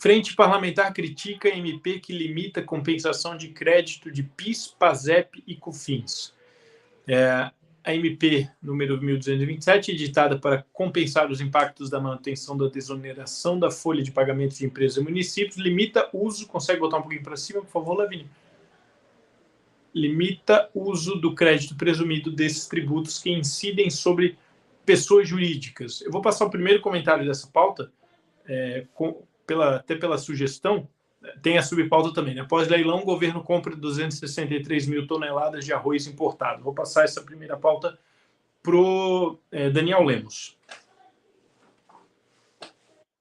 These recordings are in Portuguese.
Frente Parlamentar critica a MP que limita a compensação de crédito de PIS, PASEP e COFINS. A MP número 1227, editada para compensar os impactos da manutenção da desoneração da folha de pagamento de empresas e municípios, limita o uso... Consegue botar um pouquinho para cima, por favor, Lavínia? Limita o uso do crédito presumido desses tributos que incidem sobre pessoas jurídicas. Eu vou passar o primeiro comentário dessa pauta, até pela sugestão. Tem a subpauta também, né? Após leilão, o governo compra 263 mil toneladas de arroz importado. Vou passar essa primeira pauta para o Daniel Lemos.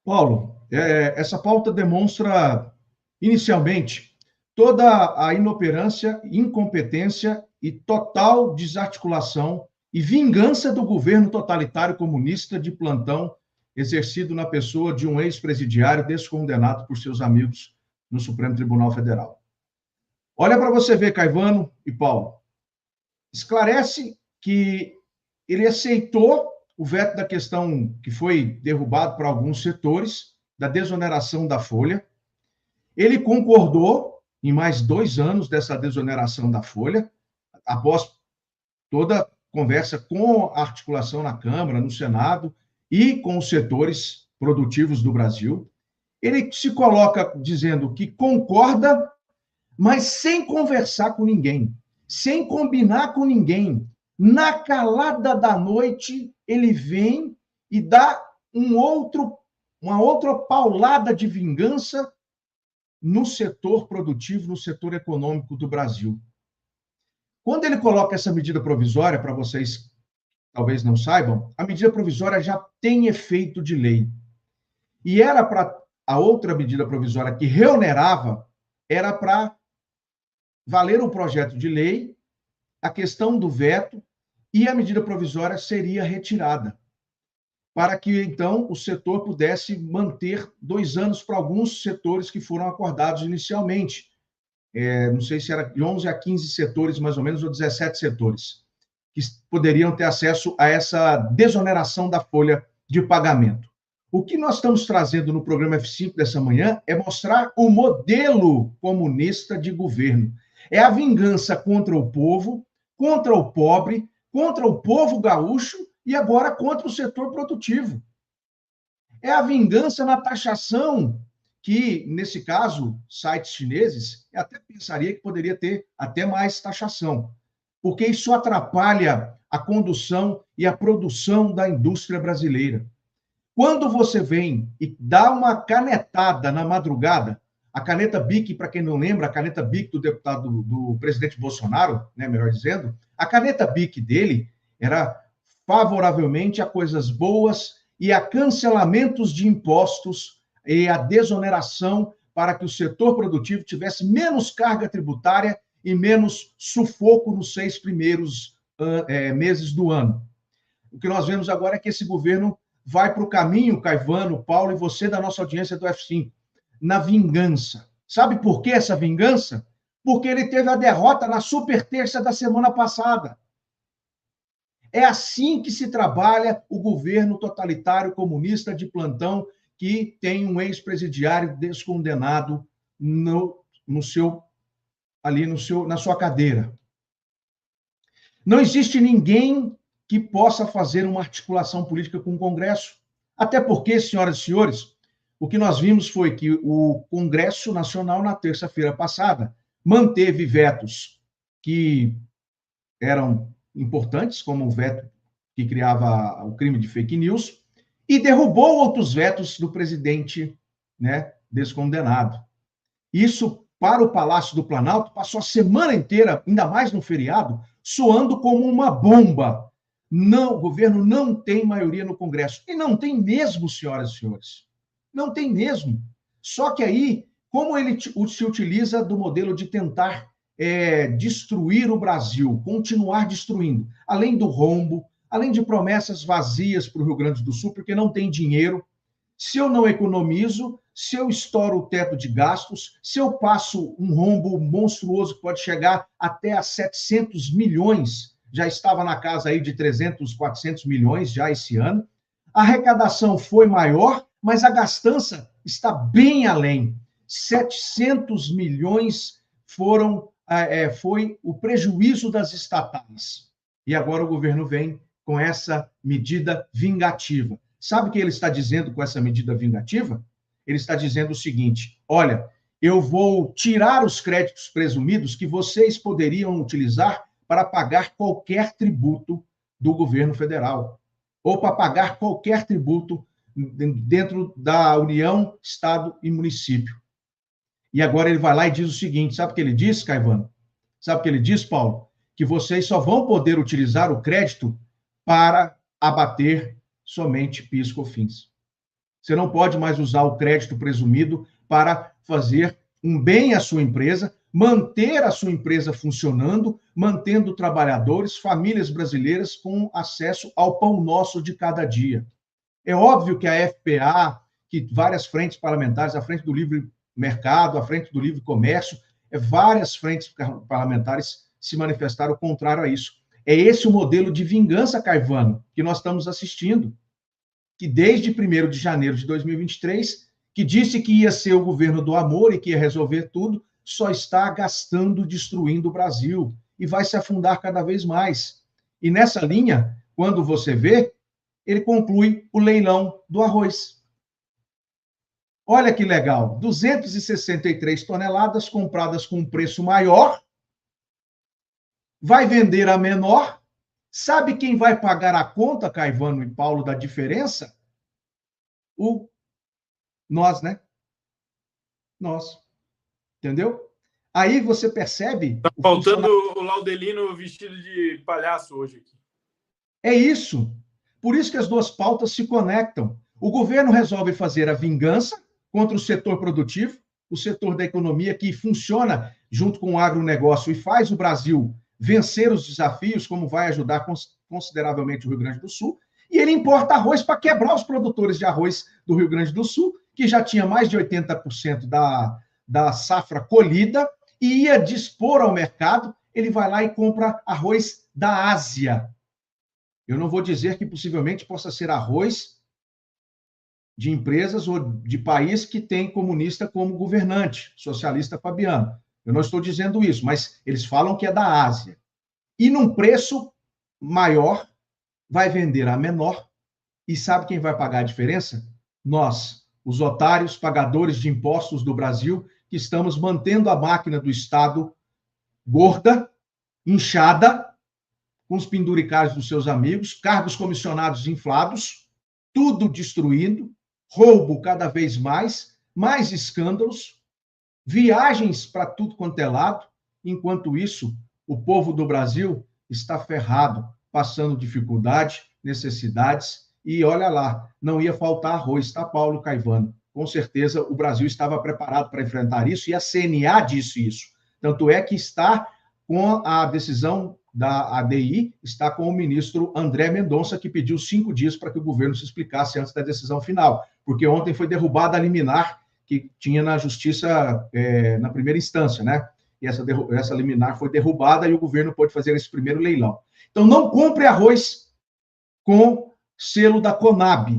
Paulo, essa pauta demonstra, inicialmente, toda a inoperância, incompetência e total desarticulação e vingança do governo totalitário comunista de plantão exercido na pessoa de um ex-presidiário descondenado por seus amigos no Supremo Tribunal Federal. Olha para você ver, Caivano e Paulo. Esclarece que ele aceitou o veto da questão que foi derrubado por alguns setores, da desoneração da folha. Ele concordou em mais 2 anos dessa desoneração da folha, após toda conversa com a articulação na Câmara, no Senado e com os setores produtivos do Brasil. Ele se coloca dizendo que concorda, mas sem conversar com ninguém, sem combinar com ninguém. Na calada da noite, ele vem e dá uma outra paulada de vingança no setor produtivo, no setor econômico do Brasil. Quando ele coloca essa medida provisória, para vocês talvez não saibam, a medida provisória já tem efeito de lei. E era para a outra medida provisória que reonerava, era para valer o projeto de lei, a questão do veto, e a medida provisória seria retirada, para que, então, o setor pudesse manter 2 anos para alguns setores que foram acordados inicialmente. Não sei se era de 11 a 15 setores, mais ou menos, ou 17 setores, que poderiam ter acesso a essa desoneração da folha de pagamento. O que nós estamos trazendo no programa F5 dessa manhã é mostrar o modelo comunista de governo. É a vingança contra o povo, contra o pobre, contra o povo gaúcho e agora contra o setor produtivo. É a vingança na taxação, que, nesse caso, sites chineses, eu até pensaria que poderia ter até mais taxação, porque isso atrapalha a condução e a produção da indústria brasileira. Quando você vem e dá uma canetada na madrugada, a caneta BIC, para quem não lembra, a caneta BIC do deputado do presidente Bolsonaro, né, melhor dizendo, a caneta BIC dele era favoravelmente a coisas boas e a cancelamentos de impostos e a desoneração para que o setor produtivo tivesse menos carga tributária e menos sufoco nos 6 primeiros meses do ano. O que nós vemos agora é que esse governo vai para o caminho, Caivano, Paulo e você da nossa audiência do F5, na vingança. Sabe por que essa vingança? Porque ele teve a derrota na super terça da semana passada. É assim que se trabalha o governo totalitário comunista de plantão que tem um ex-presidiário descondenado na sua cadeira. Não existe ninguém que possa fazer uma articulação política com o Congresso. Até porque, senhoras e senhores, o que nós vimos foi que o Congresso Nacional, na terça-feira passada, manteve vetos que eram importantes, como o veto que criava o crime de fake news, e derrubou outros vetos do presidente, né, descondenado. Isso, para o Palácio do Planalto, passou a semana inteira, ainda mais no feriado, soando como uma bomba. Não, o governo não tem maioria no Congresso. E não tem mesmo, senhoras e senhores. Não tem mesmo. Só que aí, como ele se utiliza do modelo de tentar destruir o Brasil, continuar destruindo, além do rombo, além de promessas vazias para o Rio Grande do Sul, porque não tem dinheiro. Se eu não economizo, se eu estouro o teto de gastos, se eu passo um rombo monstruoso que pode chegar até a 700 milhões, já estava na casa aí de 300, 400 milhões já esse ano, a arrecadação foi maior, mas a gastança está bem além. 700 milhões foi o prejuízo das estatais. E agora o governo vem com essa medida vingativa. Sabe o que ele está dizendo com essa medida vingativa? Ele está dizendo o seguinte: olha, eu vou tirar os créditos presumidos que vocês poderiam utilizar para pagar qualquer tributo do governo federal, ou para pagar qualquer tributo dentro da União, Estado e município. E agora ele vai lá e diz o seguinte, sabe o que ele diz, Caivano? Sabe o que ele diz, Paulo? Que vocês só vão poder utilizar o crédito para abater somente PIS e COFINS. Você não pode mais usar o crédito presumido para fazer um bem à sua empresa, manter a sua empresa funcionando, mantendo trabalhadores, famílias brasileiras com acesso ao pão nosso de cada dia. É óbvio que a FPA, que várias frentes parlamentares, a frente do livre mercado, a frente do livre comércio, várias frentes parlamentares se manifestaram contrário a isso. É esse o modelo de vingança, Caivano, que nós estamos assistindo, que desde 1º de janeiro de 2023, que disse que ia ser o governo do amor e que ia resolver tudo, só está gastando, destruindo o Brasil e vai se afundar cada vez mais. E nessa linha, quando você vê, ele conclui o leilão do arroz. Olha que legal, 263 toneladas compradas com um preço maior, vai vender a menor. Sabe quem vai pagar a conta, Caivano e Paulo, da diferença? Nós, né? Nós. Entendeu? Aí você percebe... Tá faltando o Laudelino vestido de palhaço hoje aqui. É isso. Por isso que as duas pautas se conectam. O governo resolve fazer a vingança contra o setor produtivo, o setor da economia que funciona junto com o agronegócio e faz o Brasil vencer os desafios, como vai ajudar consideravelmente o Rio Grande do Sul, e ele importa arroz para quebrar os produtores de arroz do Rio Grande do Sul, que já tinha mais de 80% da safra colhida, e ia dispor ao mercado, ele vai lá e compra arroz da Ásia. Eu não vou dizer que possivelmente possa ser arroz de empresas ou de país que tem comunista como governante, socialista Fabiano. Eu não estou dizendo isso, mas eles falam que é da Ásia. E num preço maior, vai vender a menor. E sabe quem vai pagar a diferença? Nós, os otários pagadores de impostos do Brasil, que estamos mantendo a máquina do Estado gorda, inchada, com os penduricários dos seus amigos, cargos comissionados inflados, tudo destruindo, roubo cada vez mais escândalos, viagens para tudo quanto é lado. Enquanto isso, o povo do Brasil está ferrado, passando dificuldade, necessidades, e olha lá, não ia faltar arroz, tá, Paulo Caivano? Com certeza o Brasil estava preparado para enfrentar isso, e a CNA disse isso. Tanto é que está com a decisão da ADI, está com o ministro André Mendonça, que pediu 5 dias para que o governo se explicasse antes da decisão final, porque ontem foi derrubada a liminar que tinha na justiça na primeira instância, né? E essa liminar foi derrubada e o governo pôde fazer esse primeiro leilão. Então, não compre arroz com selo da Conab.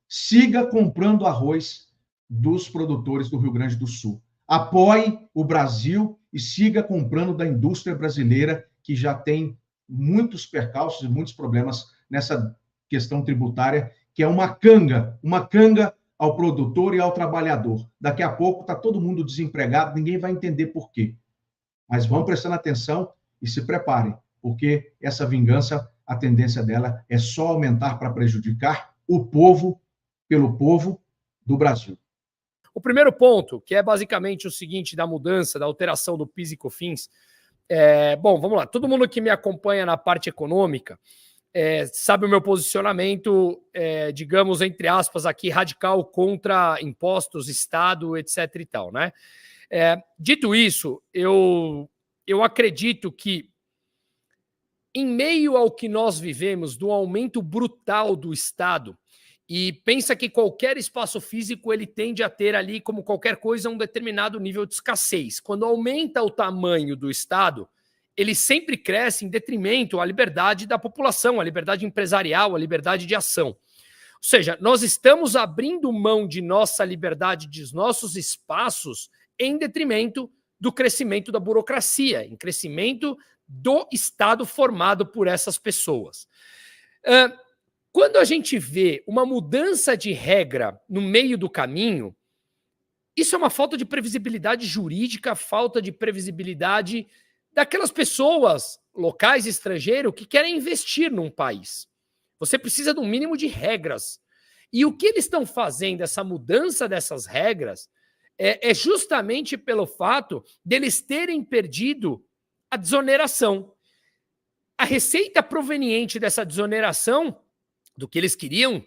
Siga comprando arroz dos produtores do Rio Grande do Sul. Apoie o Brasil e siga comprando da indústria brasileira, que já tem muitos percalços e muitos problemas nessa questão tributária, que é uma canga ao produtor e ao trabalhador. Daqui a pouco está todo mundo desempregado, ninguém vai entender por quê. Mas vão prestando atenção e se preparem, porque essa vingança, a tendência dela é só aumentar para prejudicar o povo, pelo povo do Brasil. O primeiro ponto, que é basicamente o seguinte, da mudança, da alteração do PIS e COFINS, bom, vamos lá, todo mundo que me acompanha na parte econômica sabe o meu posicionamento, digamos, entre aspas, aqui, radical contra impostos, Estado, etc. e tal, né? Dito isso, eu acredito que, em meio ao que nós vivemos, do aumento brutal do Estado, e pensa que qualquer espaço físico ele tende a ter ali, como qualquer coisa, um determinado nível de escassez. Quando aumenta o tamanho do Estado, ele sempre cresce em detrimento à liberdade da população, à liberdade empresarial, à liberdade de ação. Ou seja, nós estamos abrindo mão de nossa liberdade, de nossos espaços, em detrimento do crescimento da burocracia, em crescimento do Estado formado por essas pessoas. Quando a gente vê uma mudança de regra no meio do caminho, isso é uma falta de previsibilidade jurídica, falta de previsibilidade daquelas pessoas locais e estrangeiros que querem investir num país. Você precisa de um mínimo de regras. E o que eles estão fazendo, essa mudança dessas regras, é justamente pelo fato deles terem perdido a desoneração. A receita proveniente dessa desoneração, do que eles queriam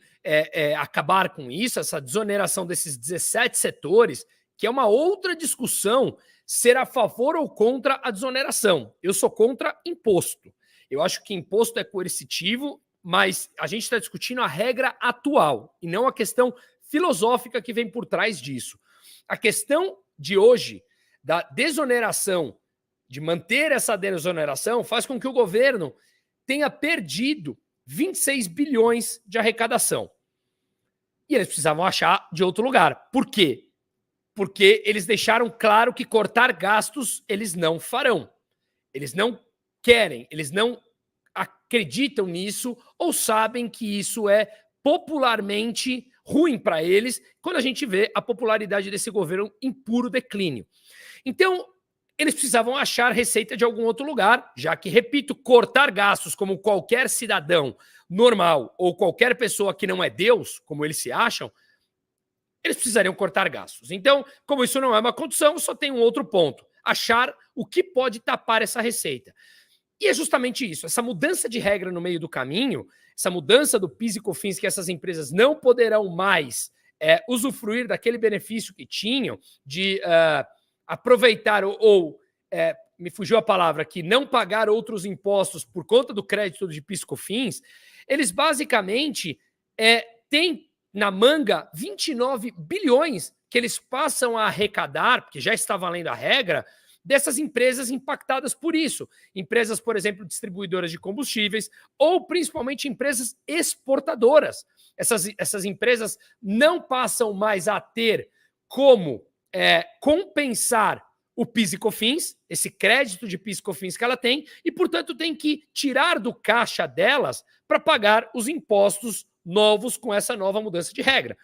acabar com isso, essa desoneração desses 17 setores, que é uma outra discussão, ser a favor ou contra a desoneração. Eu sou contra imposto. Eu acho que imposto é coercitivo, mas a gente está discutindo a regra atual e não a questão filosófica que vem por trás disso. A questão de hoje, da desoneração, de manter essa desoneração, faz com que o governo tenha perdido 26 bilhões de arrecadação. E eles precisavam achar de outro lugar. Por quê? Porque eles deixaram claro que cortar gastos eles não farão. Eles não querem, eles não acreditam nisso ou sabem que isso é popularmente ruim para eles quando a gente vê a popularidade desse governo em puro declínio. Então, eles precisavam achar receita de algum outro lugar, já que, repito, cortar gastos como qualquer cidadão normal ou qualquer pessoa que não é Deus, como eles se acham, eles precisariam cortar gastos. Então, como isso não é uma condição, só tem um outro ponto: achar o que pode tapar essa receita. E é justamente isso, essa mudança de regra no meio do caminho, essa mudança do PIS e COFINS, que essas empresas não poderão mais usufruir daquele benefício que tinham de aproveitar me fugiu a palavra aqui, não pagar outros impostos por conta do crédito de PIS e COFINS, eles basicamente têm na manga 29 bilhões que eles passam a arrecadar, porque já está valendo a regra, dessas empresas impactadas por isso. Empresas, por exemplo, distribuidoras de combustíveis ou principalmente empresas exportadoras. Essas empresas não passam mais a ter como compensar o PIS e COFINS, esse crédito de PIS e COFINS que ela tem, e, portanto, tem que tirar do caixa delas para pagar os impostos novos com essa nova mudança de regra.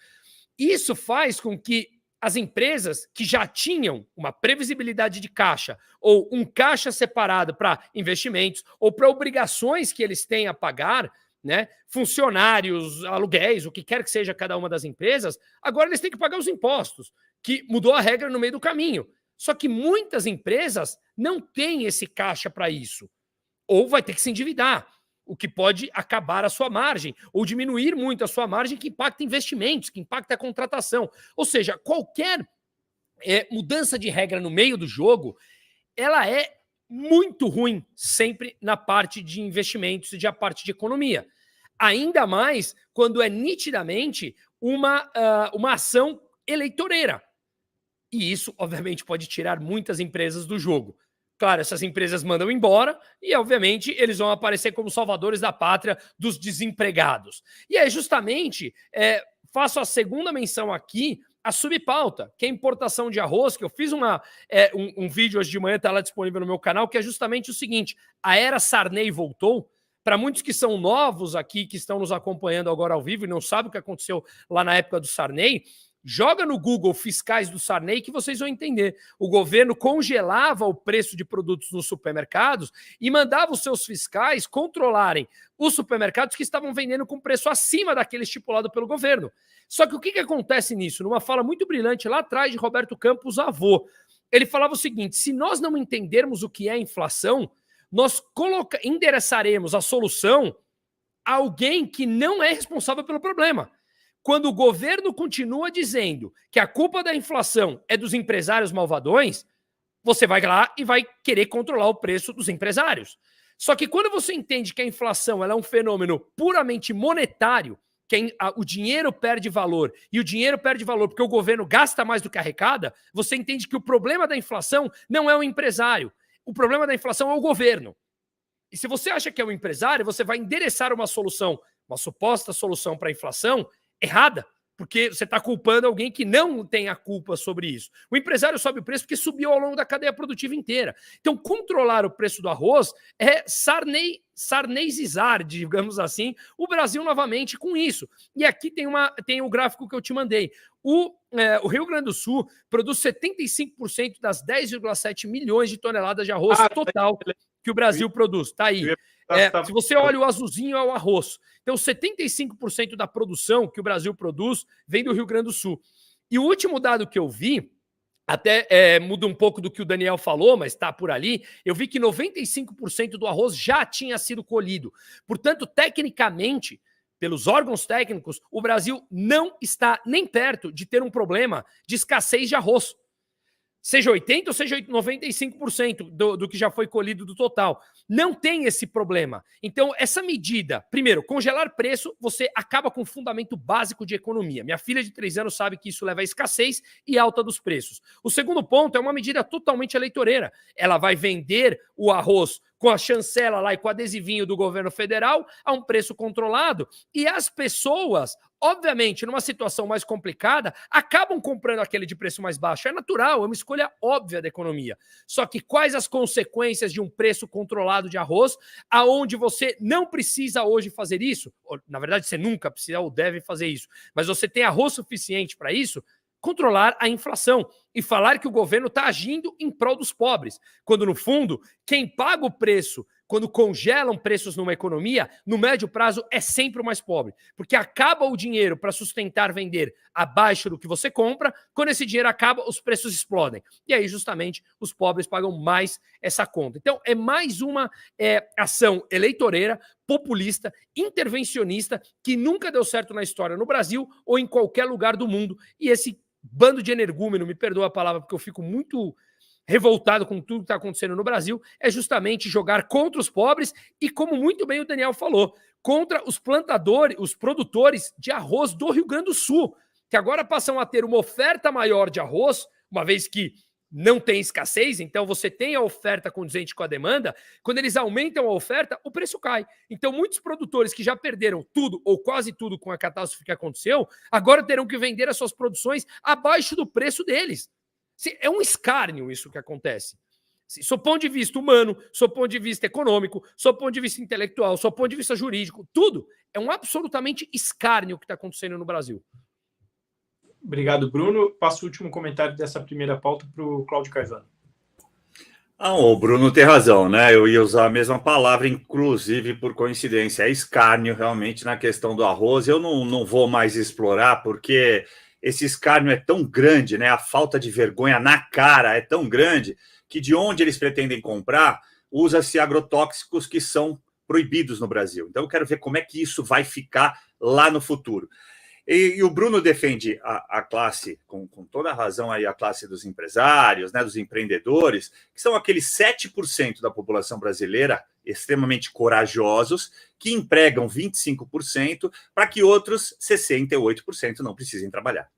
Isso faz com que as empresas que já tinham uma previsibilidade de caixa ou um caixa separado para investimentos ou para obrigações que eles têm a pagar, né, funcionários, aluguéis, o que quer que seja cada uma das empresas, agora eles têm que pagar os impostos, que mudou a regra no meio do caminho. Só que muitas empresas não têm esse caixa para isso, ou vai ter que se endividar, o que pode acabar a sua margem, ou diminuir muito a sua margem, que impacta investimentos, que impacta a contratação. Ou seja, qualquer mudança de regra no meio do jogo, ela é muito ruim sempre na parte de investimentos e na parte de economia. Ainda mais quando é nitidamente uma ação eleitoreira. E isso, obviamente, pode tirar muitas empresas do jogo. Claro, essas empresas mandam embora e, obviamente, eles vão aparecer como salvadores da pátria dos desempregados. E é justamente, faço a segunda menção aqui, a subpauta, que é a importação de arroz, que eu fiz um vídeo hoje de manhã, está lá disponível no meu canal, que é justamente o seguinte: a era Sarney voltou. Para muitos que são novos aqui, que estão nos acompanhando agora ao vivo e não sabem o que aconteceu lá na época do Sarney, joga no Google fiscais do Sarney que vocês vão entender. O governo congelava o preço de produtos nos supermercados e mandava os seus fiscais controlarem os supermercados que estavam vendendo com preço acima daquele estipulado pelo governo. Só que o que acontece nisso? Numa fala muito brilhante lá atrás de Roberto Campos avô, ele falava o seguinte: se nós não entendermos o que é inflação, nós endereçaremos a solução a alguém que não é responsável pelo problema. Quando o governo continua dizendo que a culpa da inflação é dos empresários malvadões, você vai lá e vai querer controlar o preço dos empresários. Só que quando você entende que a inflação ela é um fenômeno puramente monetário, que o dinheiro perde valor, e o dinheiro perde valor porque o governo gasta mais do que arrecada, você entende que o problema da inflação não é o empresário, o problema da inflação é o governo. E se você acha que é o empresário, você vai endereçar uma solução, uma suposta solução para a inflação, errada, porque você está culpando alguém que não tem a culpa sobre isso. O empresário sobe o preço porque subiu ao longo da cadeia produtiva inteira. Então, controlar o preço do arroz é sarneizizar, digamos assim, o Brasil novamente com isso. E aqui tem o gráfico que eu te mandei. O Rio Grande do Sul produz 75% das 10,7 milhões de toneladas de arroz total que o Brasil produz. Está aí. Se você olha o azulzinho, é o arroz. Então, 75% da produção que o Brasil produz vem do Rio Grande do Sul. E o último dado que eu vi, até muda um pouco do que o Daniel falou, mas está por ali, eu vi que 95% do arroz já tinha sido colhido. Portanto, tecnicamente, pelos órgãos técnicos, o Brasil não está nem perto de ter um problema de escassez de arroz. Seja 80% ou seja 95% do que já foi colhido do total. Não tem esse problema. Então, essa medida, primeiro, congelar preço, você acaba com o fundamento básico de economia. Minha filha de 3 anos sabe que isso leva a escassez e alta dos preços. O segundo ponto é uma medida totalmente eleitoreira. Ela vai vender o arroz com a chancela lá e com o adesivinho do governo federal a um preço controlado, e as pessoas, obviamente, numa situação mais complicada, acabam comprando aquele de preço mais baixo. É natural, é uma escolha óbvia da economia. Só que quais as consequências de um preço controlado de arroz, aonde você não precisa hoje fazer isso? Na verdade, você nunca precisa ou deve fazer isso, mas você tem arroz suficiente para isso? Controlar a inflação e falar que o governo está agindo em prol dos pobres, quando, no fundo, quem paga o preço quando congelam preços numa economia, no médio prazo é sempre o mais pobre, porque acaba o dinheiro para sustentar vender abaixo do que você compra, quando esse dinheiro acaba, os preços explodem. E aí, justamente, os pobres pagam mais essa conta. Então, é mais uma ação eleitoreira, populista, intervencionista, que nunca deu certo na história no Brasil ou em qualquer lugar do mundo. E esse bando de energúmeno, me perdoa a palavra, porque eu fico muito revoltado com tudo que está acontecendo no Brasil, é justamente jogar contra os pobres e, como muito bem o Daniel falou, contra os plantadores, os produtores de arroz do Rio Grande do Sul, que agora passam a ter uma oferta maior de arroz, uma vez que não tem escassez, então você tem a oferta condizente com a demanda. Quando eles aumentam a oferta, o preço cai. Então, muitos produtores que já perderam tudo ou quase tudo com a catástrofe que aconteceu, agora terão que vender as suas produções abaixo do preço deles. É um escárnio isso que acontece. Sob ponto de vista humano, sob ponto de vista econômico, sob ponto de vista intelectual, sob ponto de vista jurídico, tudo é um absolutamente escárnio o que está acontecendo no Brasil. Obrigado, Bruno. Passo o último comentário dessa primeira pauta para o Cláudio Caivano. O Bruno tem razão, né? Eu ia usar a mesma palavra, inclusive por coincidência. É escárnio realmente na questão do arroz. Eu não vou mais explorar, porque esse escárnio é tão grande, né? A falta de vergonha na cara é tão grande que de onde eles pretendem comprar, usa-se agrotóxicos que são proibidos no Brasil. Então eu quero ver como é que isso vai ficar lá no futuro. E o Bruno defende a classe, com toda a razão, aí, a classe dos empresários, né, dos empreendedores, que são aqueles 7% da população brasileira extremamente corajosos, que empregam 25% para que outros 68% não precisem trabalhar.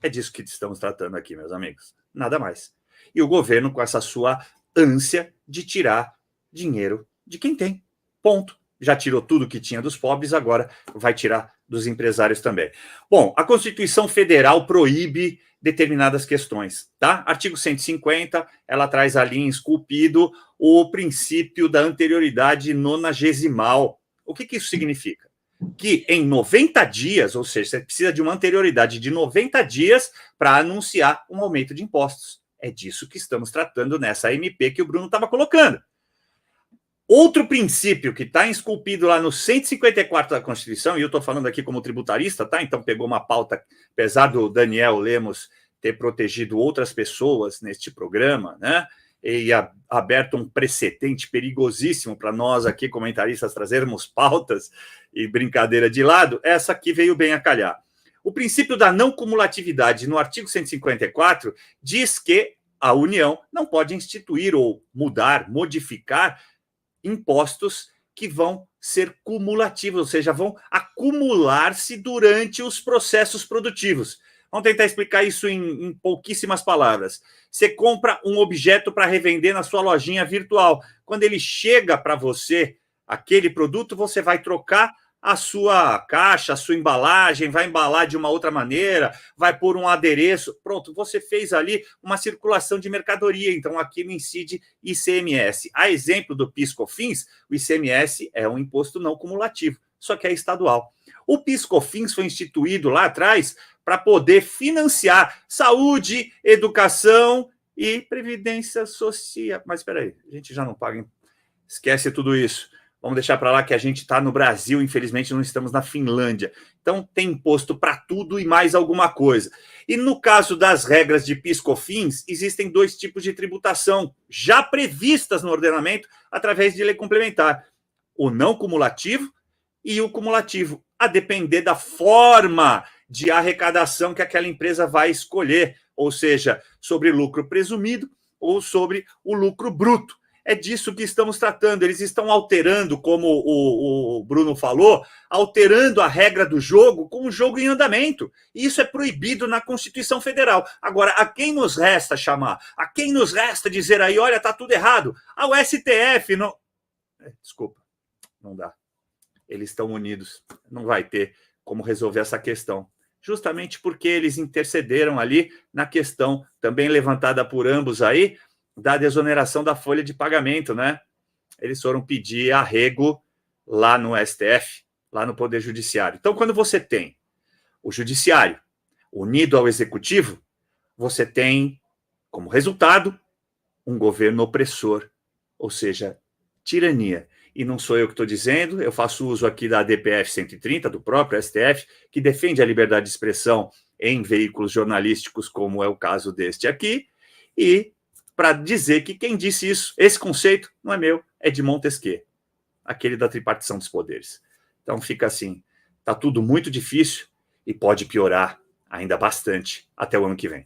É disso que estamos tratando aqui, meus amigos. Nada mais. E o governo com essa sua ânsia de tirar dinheiro de quem tem. Ponto. Já tirou tudo que tinha dos pobres, agora vai tirar dos empresários também. Bom, a Constituição Federal proíbe determinadas questões, tá? Artigo 150, ela traz ali em esculpido o princípio da anterioridade nonagesimal. O que isso significa? Que em 90 dias, ou seja, você precisa de uma anterioridade de 90 dias para anunciar um aumento de impostos. É disso que estamos tratando nessa MP que o Bruno estava colocando. Outro princípio que está esculpido lá no 154 da Constituição, e eu estou falando aqui como tributarista, tá? Então pegou uma pauta, apesar do Daniel Lemos ter protegido outras pessoas neste programa, né? E aberto um precedente perigosíssimo para nós aqui, comentaristas, trazermos pautas e brincadeira de lado, essa aqui veio bem a calhar. O princípio da não cumulatividade no artigo 154 diz que a União não pode instituir ou mudar, modificar impostos que vão ser cumulativos, ou seja, vão acumular-se durante os processos produtivos. Vamos tentar explicar isso em pouquíssimas palavras. Você compra um objeto para revender na sua lojinha virtual. Quando ele chega para você, aquele produto, você vai trocar a sua caixa, a sua embalagem, vai embalar de uma outra maneira, vai pôr um adereço. Pronto, você fez ali uma circulação de mercadoria, então aquilo incide ICMS. A exemplo do PIS/COFINS, o ICMS é um imposto não cumulativo, só que é estadual. O PIS/COFINS foi instituído lá atrás para poder financiar saúde, educação e previdência social. Mas espera aí, a gente já não paga, hein? Esquece tudo isso. Vamos deixar para lá que a gente está no Brasil, infelizmente não estamos na Finlândia. Então tem imposto para tudo e mais alguma coisa. E no caso das regras de PIS/COFINS, existem 2 tipos de tributação já previstas no ordenamento através de lei complementar. O não cumulativo e o cumulativo, a depender da forma de arrecadação que aquela empresa vai escolher, ou seja, sobre lucro presumido ou sobre o lucro bruto. É disso que estamos tratando. Eles estão alterando, como o Bruno falou, alterando a regra do jogo com o jogo em andamento. E isso é proibido na Constituição Federal. Agora, a quem nos resta chamar? A quem nos resta dizer aí, olha, está tudo errado? Ao STF, não... Desculpa, não dá. Eles estão unidos. Não vai ter como resolver essa questão. Justamente porque eles intercederam ali na questão, também levantada por ambos aí, da desoneração da folha de pagamento, né? Eles foram pedir arrego lá no STF, lá no Poder Judiciário. Então, quando você tem o Judiciário unido ao Executivo, você tem, como resultado, um governo opressor, ou seja, tirania. E não sou eu que estou dizendo, eu faço uso aqui da DPF 130, do próprio STF, que defende a liberdade de expressão em veículos jornalísticos, como é o caso deste aqui, e para dizer que quem disse isso, esse conceito, não é meu, é de Montesquieu, aquele da tripartição dos poderes. Então fica assim, está tudo muito difícil e pode piorar ainda bastante até o ano que vem.